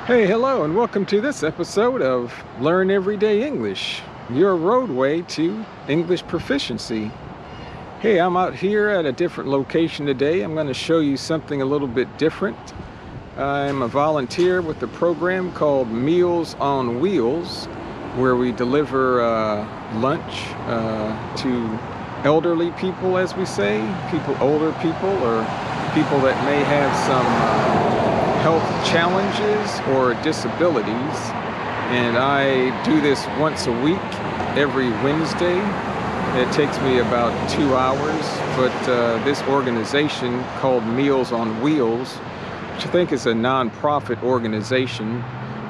Hey, hello, and welcome to this episode of Learn Everyday English, your roadway to English proficiency. Hey, I'm out here at a different location today. I'm going to show you something a little bit different. I'm a volunteer with a program called Meals on Wheels, where we deliver lunch to elderly people, as we say, older people, or people that may have some health challenges or disabilities. And I do this once a week, every Wednesday. It takes me about 2 hours, but this organization called Meals on Wheels, which I think is a non-profit organization,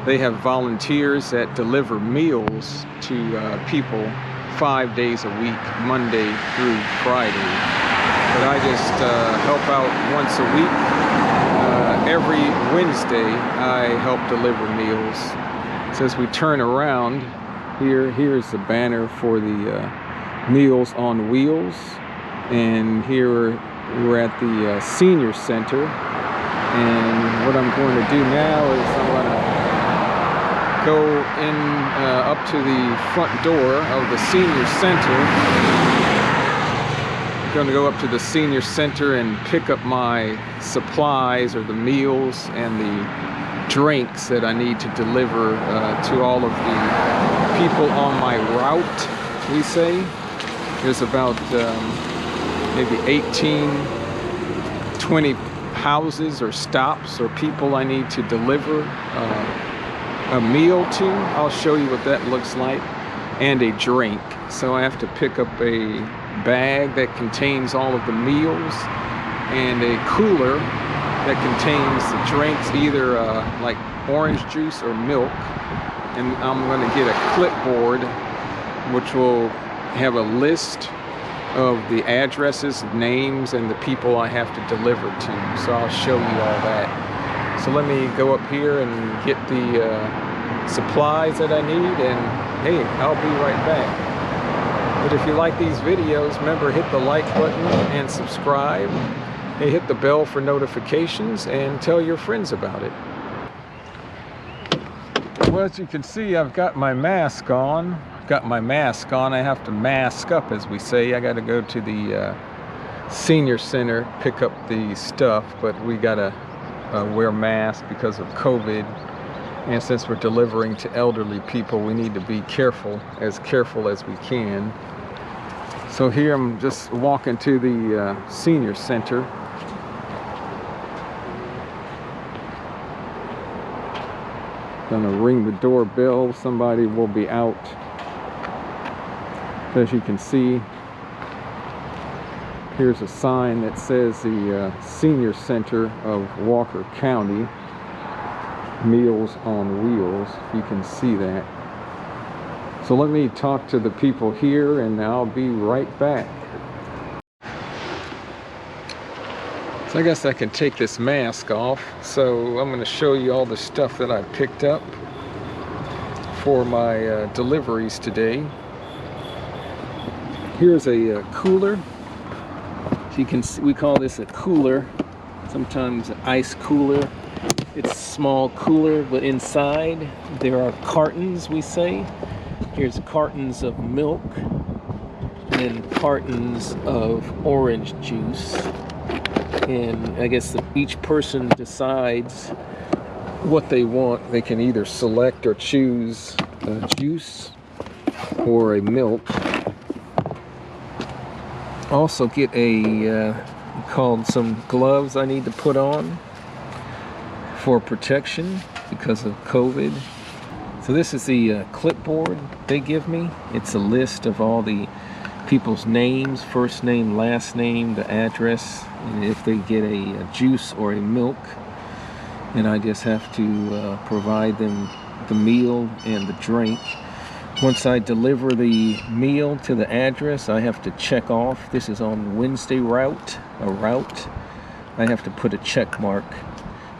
they have volunteers that deliver meals to people 5 days a week, Monday through Friday. But I just help out once a week. Every Wednesday I help deliver meals. So as we turn around, here's the banner for the Meals on Wheels, and here we're at the senior center. And what I'm going to do now is I'm going to go in up to the front door of the senior center. I'm going to go up to the senior center and pick up my supplies, or the meals and the drinks that I need to deliver to all of the people on my route, we say. There's about maybe 18, 20 houses or stops or people I need to deliver a meal to. I'll show you what that looks like, and a drink. So I have to pick up a bag that contains all of the meals and a cooler that contains the drinks, either like orange juice or milk. And I'm going to get a clipboard which will have a list of the addresses, names, and the people I have to deliver to. So I'll show you all that. So let me go up here and get the supplies that I need, and hey, I'll be right back. But if you like these videos, remember, hit the like button and subscribe. Hey, hit the bell for notifications and tell your friends about it. Well, as you can see, I've got my mask on. I have to mask up, as we say. I got to go to the senior center, pick up the stuff, but we got to wear masks because of COVID. And since we're delivering to elderly people, we need to be careful as we can. So here I'm just walking to the senior center. Gonna ring the doorbell. Somebody will be out. As you can see, here's a sign that says the Senior Center of Walker County, Meals on Wheels. You can see that. So let me talk to the people here and I'll be right back. So I guess I can take this mask off. So I'm going to show you all the stuff that I picked up for my deliveries today. Here's a cooler. You can see, we call this a cooler, sometimes an ice cooler. It's a small cooler, but inside there are cartons, we say. Here's cartons of milk and cartons of orange juice. And I guess each person decides what they want. They can either select or choose a juice or a milk. Also get called some gloves I need to put on for protection because of COVID. So this is the clipboard they give me. It's a list of all the people's names, first name, last name, the address, and if they get a juice or a milk. And I just have to provide them the meal and the drink. Once I deliver the meal to the address, I have to check off. This is on Wednesday route. I have to put a check mark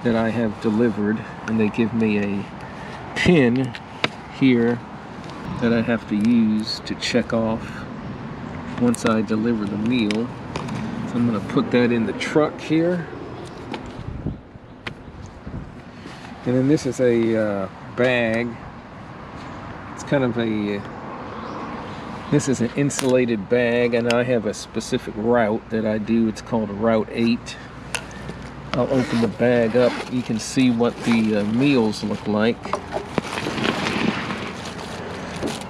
that I have delivered, and they give me a pin here that I have to use to check off once I deliver the meal. So I'm going to put that in the truck here. And then this is a bag. It's kind of a, this is an insulated bag, and I have a specific route that I do. It's called Route 8. I'll open the bag up. You can see what the meals look like.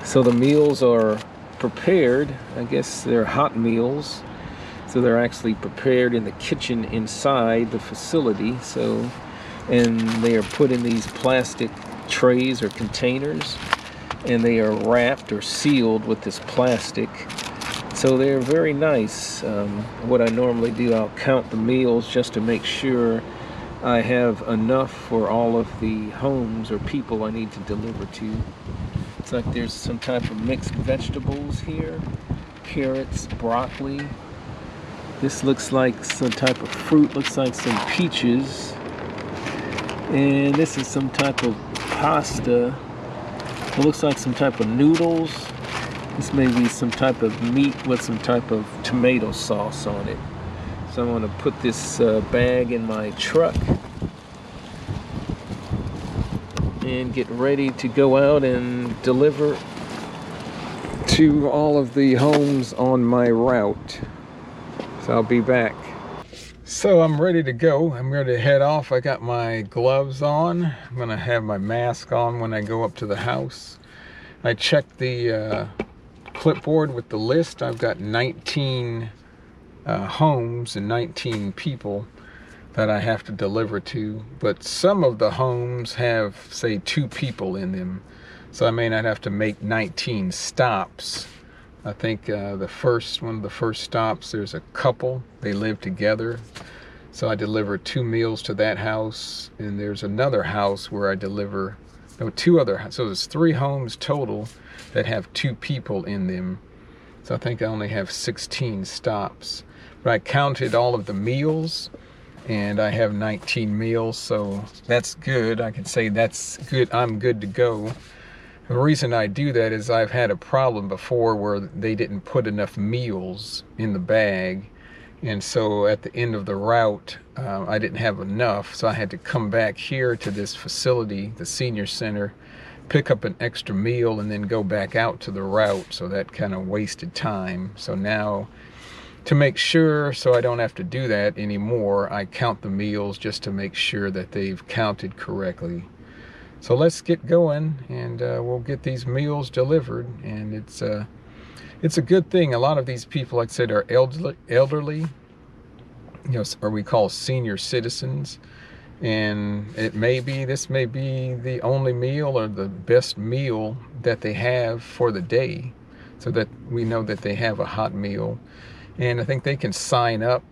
So the meals are prepared. I guess they're hot meals. So they're actually prepared in the kitchen inside the facility. So, and they are put in these plastic trays or containers, and they are wrapped or sealed with this plastic. So they're very nice. What I normally do, I'll count the meals just to make sure I have enough for all of the homes or people I need to deliver to. It's like there's some type of mixed vegetables here, carrots, broccoli. This looks like some type of fruit, looks like some peaches. And this is some type of pasta. It looks like some type of noodles. This may be some type of meat with some type of tomato sauce on it. So I'm going to put this bag in my truck and get ready to go out and deliver to all of the homes on my route. So I'll be back. So I'm ready to go. I'm ready to head off. I got my gloves on. I'm going to have my mask on when I go up to the house. I checked the clipboard with the list. I've got 19 homes and 19 people that I have to deliver to, but some of the homes have, say, 2 people in them, so I may not have to make 19 stops. I think one of the first stops, there's a couple, they live together, so I deliver 2 meals to that house, and there's another house where I deliver, no, 2 other, so there's 3 homes total that have 2 people in them. So I think I only have 16 stops. But I counted all of the meals, and I have 19 meals, so that's good. I can say that's good. I'm good to go. The reason I do that is I've had a problem before where they didn't put enough meals in the bag, and so at the end of the route, I didn't have enough, so I had to come back here to this facility, the senior center, pick up an extra meal and then go back out to the route, so that kind of wasted time. So now, to make sure so I don't have to do that anymore, I count the meals just to make sure that they've counted correctly. So let's get going, and we'll get these meals delivered. And it's a good thing. A lot of these people, like I said, are elderly, you know, or we call senior citizens. And this may be the only meal or the best meal that they have for the day, so that we know that they have a hot meal. And I think they can sign up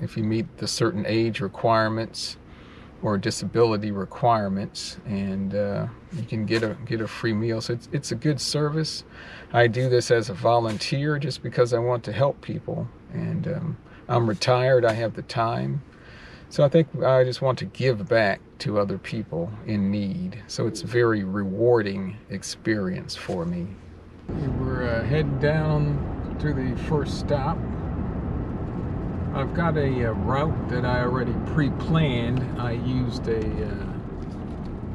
if you meet the certain age requirements or disability requirements, and you can get a free meal. So it's a good service. I do this as a volunteer just because I want to help people, and I'm retired. I have the time. So I think I just want to give back to other people in need. So it's a very rewarding experience for me. We're heading down to the first stop. I've got a route that I already pre-planned. I used the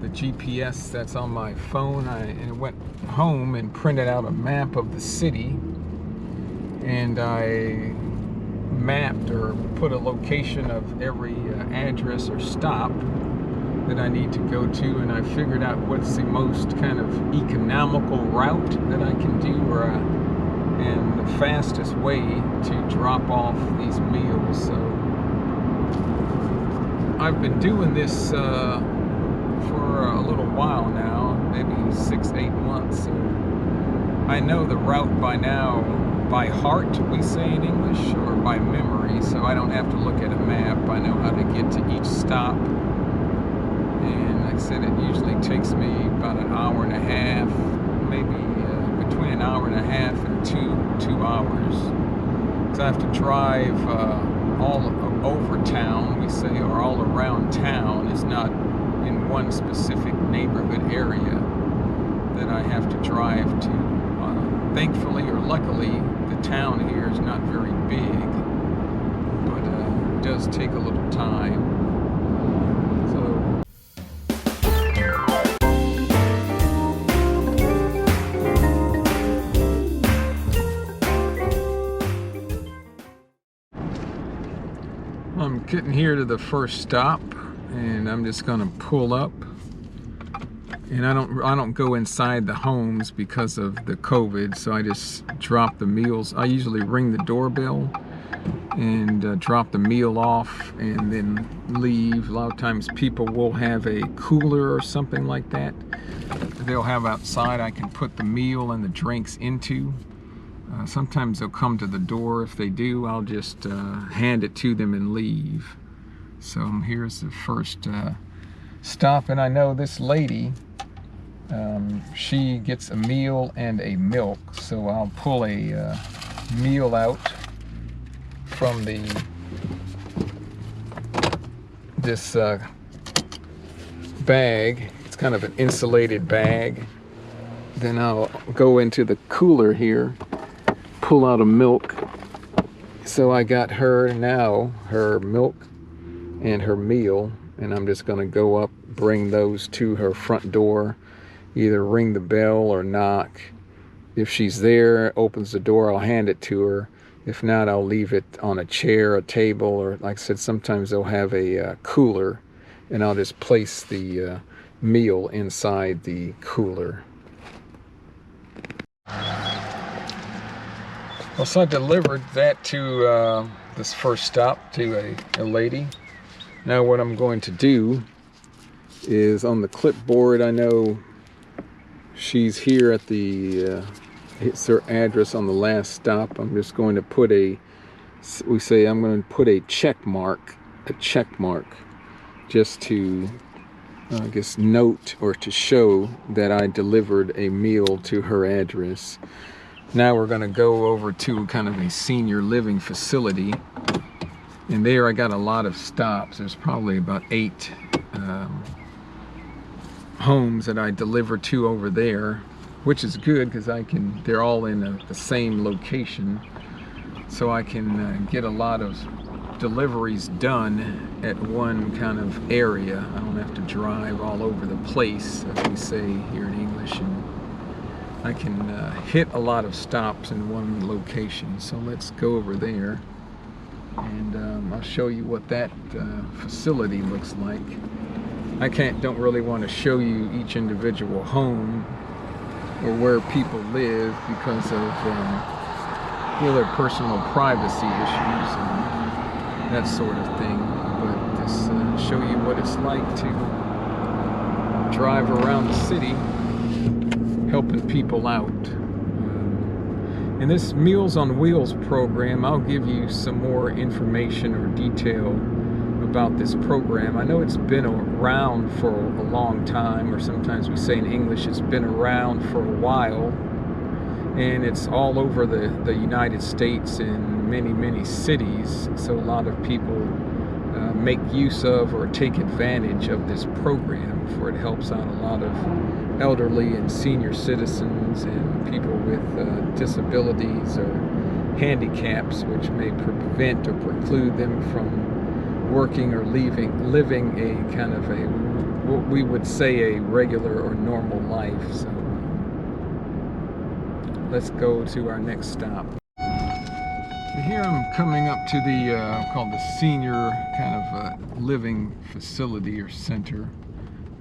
GPS that's on my phone. I went home and printed out a map of the city, and I mapped or put a location of every address or stop that I need to go to, and I figured out what's the most kind of economical route that I can do, and the fastest way to drop off these meals. So I've been doing this for a little while now, maybe 6-8 months. So I know the route by now, by heart, we say in English, or by memory, so I don't have to look at a map. I know how to get to each stop. And like I said, it usually takes me about an hour and a half, maybe between an hour and a half and two hours. So I have to drive all over town, we say, or all around town. It's not in one specific neighborhood area that I have to drive to. Thankfully or luckily, the town here is not very big, but it does take a little time. So Getting here to the first stop, and I'm just gonna pull up. And I don't go inside the homes because of the COVID, so I just drop the meals. I usually ring the doorbell and drop the meal off and then leave. A lot of times people will have a cooler or something like that they'll have outside I can put the meal and the drinks into. Sometimes they'll come to the door. If they do, I'll just hand it to them and leave. So here's the first stop, and I know this lady, she gets a meal and a milk, so I'll pull a meal out from this bag. It's kind of an insulated bag. Then I'll go into the cooler here, pull out a milk. So I got her now her milk and her meal, and I'm just going to go up, bring those to her front door, either ring the bell or knock. If she's there, opens the door, I'll hand it to her. If not, I'll leave it on a chair, a table, or like I said, sometimes they'll have a cooler, and I'll just place the meal inside the cooler. Well, so I delivered that to this first stop to a lady. Now what I'm going to do is on the clipboard, I know she's here at the it's her address on the last stop. I'm just going to put I'm going to put a check mark just to I guess note or to show that I delivered a meal to her address. Now we're going to go over to kind of a senior living facility, and there I got a lot of stops. There's probably about 8 homes that I deliver to over there, which is good because they're all in the same location, so I can get a lot of deliveries done at one kind of area. I don't have to drive all over the place, as we say here in English, and I can hit a lot of stops in one location. So let's go over there, and I'll show you what that facility looks like. I don't really want to show you each individual home or where people live because of their personal privacy issues and that sort of thing. But just show you what it's like to drive around the city helping people out. In this Meals on Wheels program, I'll give you some more information or detail about this program. I know it's been around for a long time, or sometimes we say in English it's been around for a while, and it's all over the United States in many cities. So a lot of people make use of or take advantage of this program, for it helps out a lot of elderly and senior citizens and people with disabilities or handicaps, which may prevent or preclude them from working or living a kind of what we would say a regular or normal life. So let's go to our next stop. Here I'm coming up to the called the senior kind of living facility or center.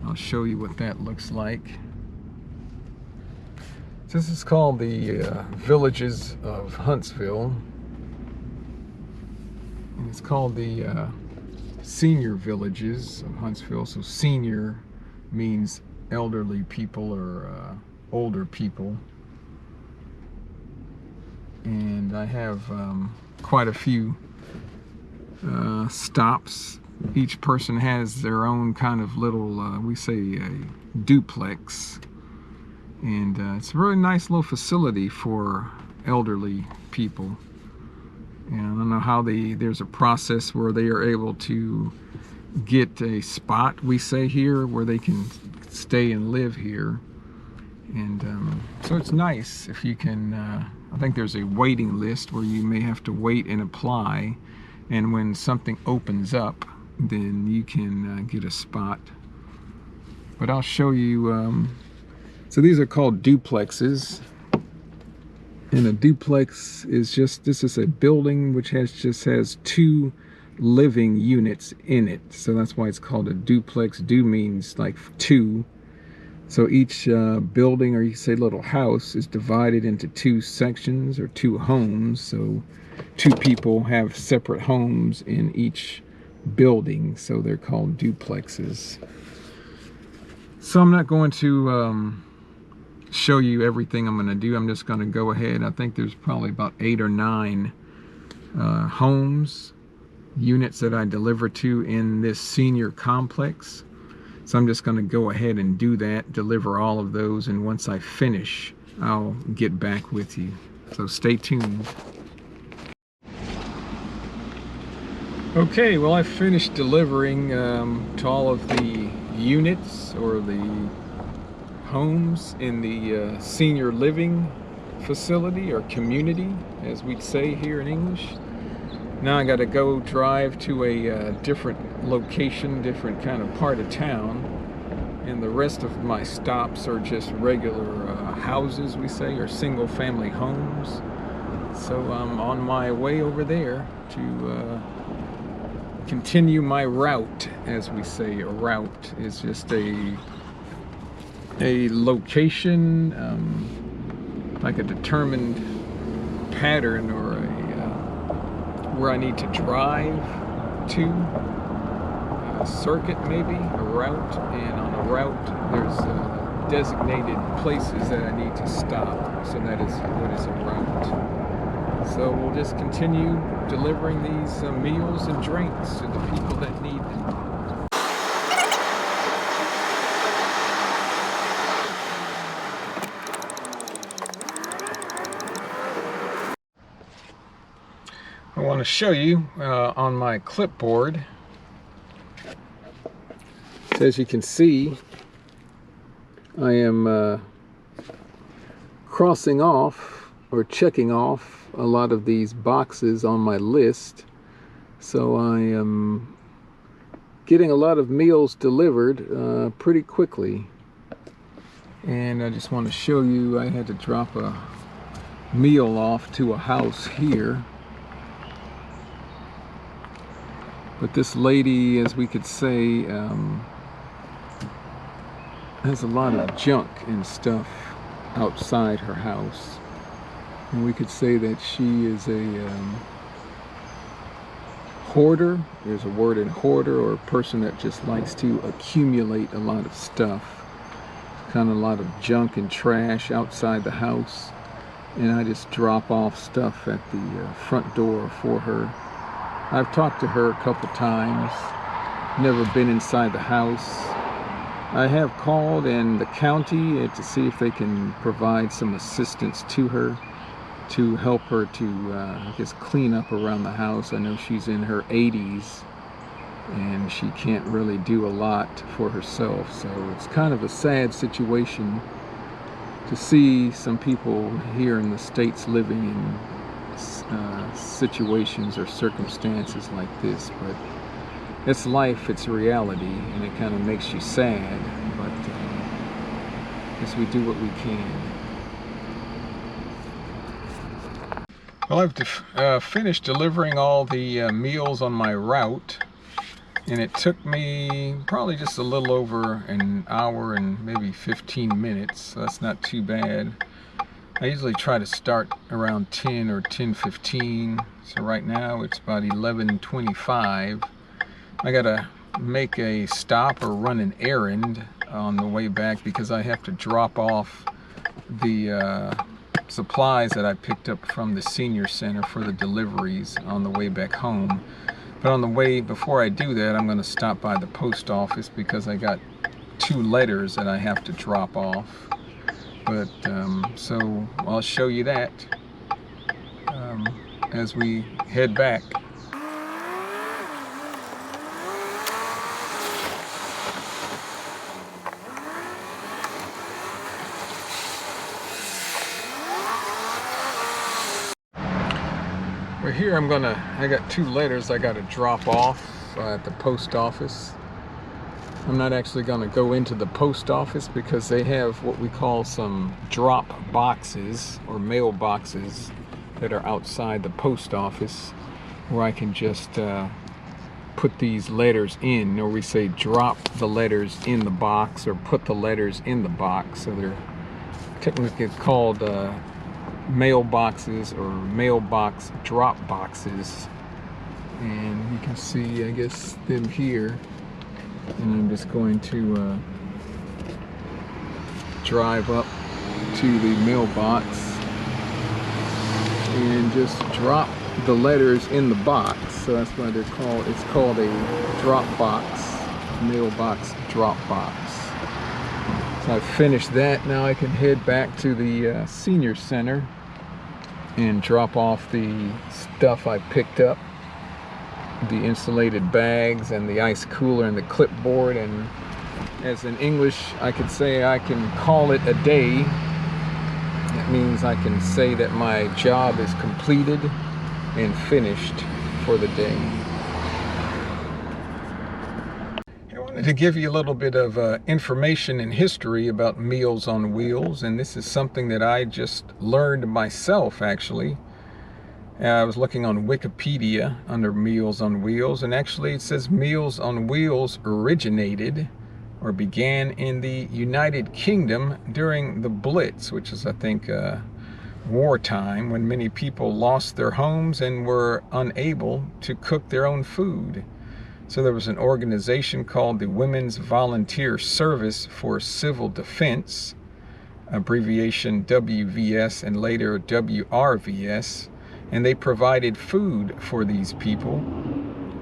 I'll show you what that looks like. This is called the Villages of Huntsville, and it's called the Senior Villages of Huntsville. So senior means elderly people or older people. And I have quite a few stops. Each person has their own kind of little, we say a duplex. And it's a really nice little facility for elderly people. And I don't know how there's a process where they are able to get a spot, we say here, where they can stay and live here. And so it's nice if you can, I think there's a waiting list where you may have to wait and apply. And when something opens up, then you can get a spot. But I'll show you, so these are called duplexes. And a duplex is this is a building which just has 2 living units in it. So that's why it's called a duplex. Du means like two. So each building, or you say little house, is divided into two sections or two homes. So two people have separate homes in each building. So they're called duplexes. So I'm not going to show you everything I'm going to do. I'm just going to go ahead. I think there's probably about 8 or 9 units that I deliver to in this senior complex. So I'm just going to go ahead and do that, deliver all of those, and once I finish, I'll get back with you. So stay tuned. Okay, well, I finished delivering to all of the units or the homes in the senior living facility or community, as we'd say here in English. Now I got to go drive to a different location, different kind of part of town, and the rest of my stops are just regular houses, we say, or single family homes. So I'm on my way over there to continue my route, as we say. A route is just a location, like a determined pattern or where I need to drive to, a circuit maybe, a route, and on a route there's designated places that I need to stop, so that is what is a route. So we'll just continue delivering these meals and drinks to the people that need them. I want to show you on my clipboard. So as you can see, I am crossing off or checking off a lot of these boxes on my list. So I am getting a lot of meals delivered pretty quickly. And I just want to show you, I had to drop a meal off to a house here. But this lady, as we could say, has a lot of junk and stuff outside her house. And we could say that she is a hoarder. There's a word in hoarder, or a person that just likes to accumulate a lot of stuff. Kind of a lot of junk and trash outside the house. And I just drop off stuff at the front door for her. I've talked to her a couple times, never been inside the house. I have called in the county to see if they can provide some assistance to her, to help her to, I guess, clean up around the house. I know she's in her 80s and she can't really do a lot for herself. So it's kind of a sad situation to see some people here in the States living in situations or circumstances like this, but it's life, it's reality, and it kind of makes you sad, but I guess we do what we can. Well, I've finished delivering all the meals on my route, and it took me probably just a little over an hour and maybe 15 minutes, so that's not too bad. I usually try to start around 10 or 10:15, so right now it's about 11:25. I gotta make a stop or run an errand on the way back because I have to drop off the supplies that I picked up from the senior center for the deliveries on the way back home. But on the way, before I do that, I'm gonna stop by the post office because I got 2 letters that I have to drop off. But so I'll show you that as we head back. Well, here I got 2 letters I got to drop off at the post office. I'm not actually going to go into the post office because they have what we call some drop boxes or mail boxes that are outside the post office where I can just put these letters in, or we say drop the letters in the box or put the letters in the box. So they're technically called mailboxes or mailbox drop boxes. And you can see, I guess, them here. And I'm just going to drive up to the mailbox and just drop the letters in the box. So that's why they're called, it's called a drop box, mailbox drop box. So I've finished that. Now I can head back to the senior center and drop off the stuff I picked up, the insulated bags and the ice cooler and the clipboard. And as in English, I could say I can call it a day. That means I can say that my job is completed and finished for the day. I wanted to give you a little bit of information and history about Meals on Wheels, and this is something that I just learned myself, actually. I was looking on Wikipedia under Meals on Wheels, and actually it says Meals on Wheels originated or began in the United Kingdom during the Blitz, which is, I think, wartime, when many people lost their homes and were unable to cook their own food. So there was an organization called the Women's Volunteer Service for Civil Defense, abbreviation WVS and later WRVS, and they provided food for these people.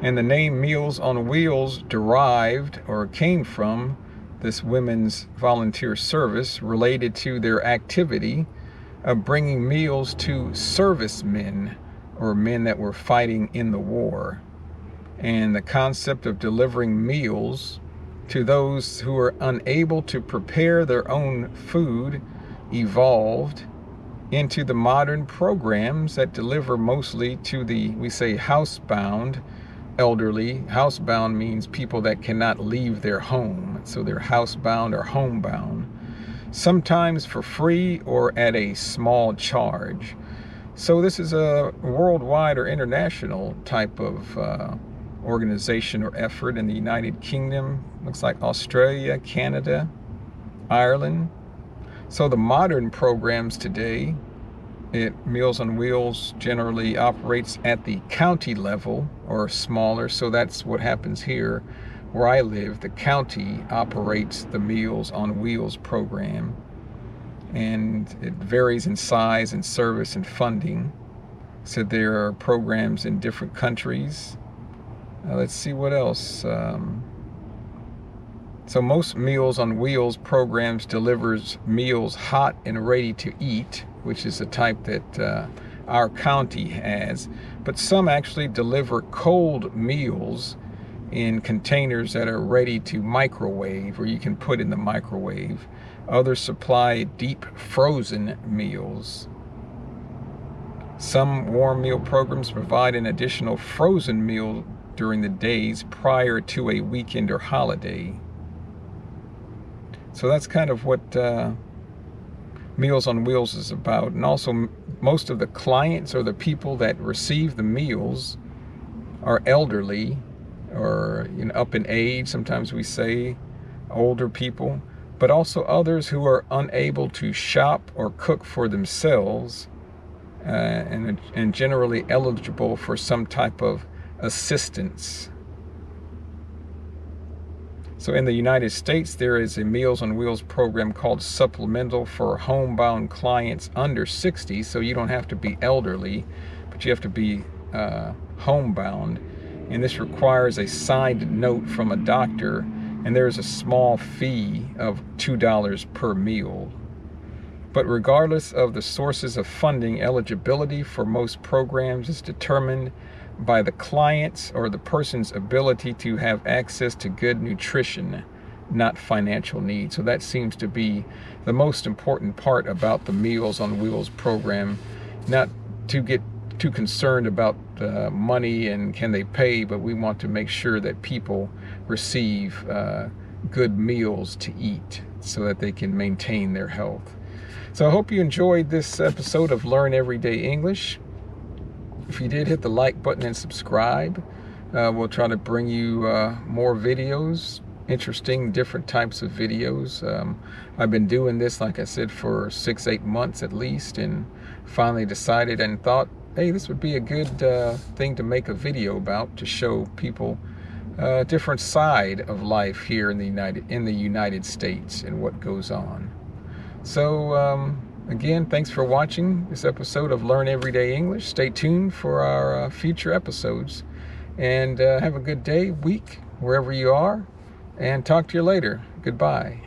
And the name Meals on Wheels derived or came from this Women's Volunteer Service, related to their activity of bringing meals to servicemen or men that were fighting in the war. And the concept of delivering meals to those who were unable to prepare their own food evolved into the modern programs that deliver mostly to the, we say, housebound elderly. Housebound means people that cannot leave their home, so they're housebound or homebound, sometimes for free or at a small charge. So this is a worldwide or international type of organization or effort in the United Kingdom, looks like Australia, Canada, Ireland. So the modern programs today, Meals on Wheels generally operates at the county level or smaller. So that's what happens here where I live. The county operates the Meals on Wheels program, and it varies in size and service and funding. So there are programs in different countries. Let's see what else. So most Meals on Wheels programs delivers meals hot and ready to eat, which is the type that our county has. But some actually deliver cold meals in containers that are ready to microwave, or you can put in the microwave. Others supply deep frozen meals. Some warm meal programs provide an additional frozen meal during the days prior to a weekend or holiday. So that's kind of what Meals on Wheels is about. And also most of the clients or the people that receive the meals are elderly or up in age, sometimes we say older people, but also others who are unable to shop or cook for themselves, and generally eligible for some type of assistance. So in the United States, there is a Meals on Wheels program called Supplemental for homebound clients under 60. So you don't have to be elderly, but you have to be homebound. And this requires a signed note from a doctor, and there's a small fee of $2 per meal. But regardless of the sources of funding, eligibility for most programs is determined by the client's or the person's ability to have access to good nutrition, not financial need. So that seems to be the most important part about the Meals on Wheels program, not to get too concerned about money and can they pay, but we want to make sure that people receive good meals to eat so that they can maintain their health. So I hope you enjoyed this episode of Learn Everyday English. If you did, hit the like button and subscribe. We'll try to bring you more videos, interesting, different types of videos. I've been doing this, like I said, for 6-8 months at least, and finally decided and thought, hey, this would be a good thing to make a video about, to show people a different side of life here in the United States and what goes on. So again, thanks for watching this episode of Learn Everyday English. Stay tuned for our future episodes, and have a good day, week, wherever you are, and talk to you later. Goodbye.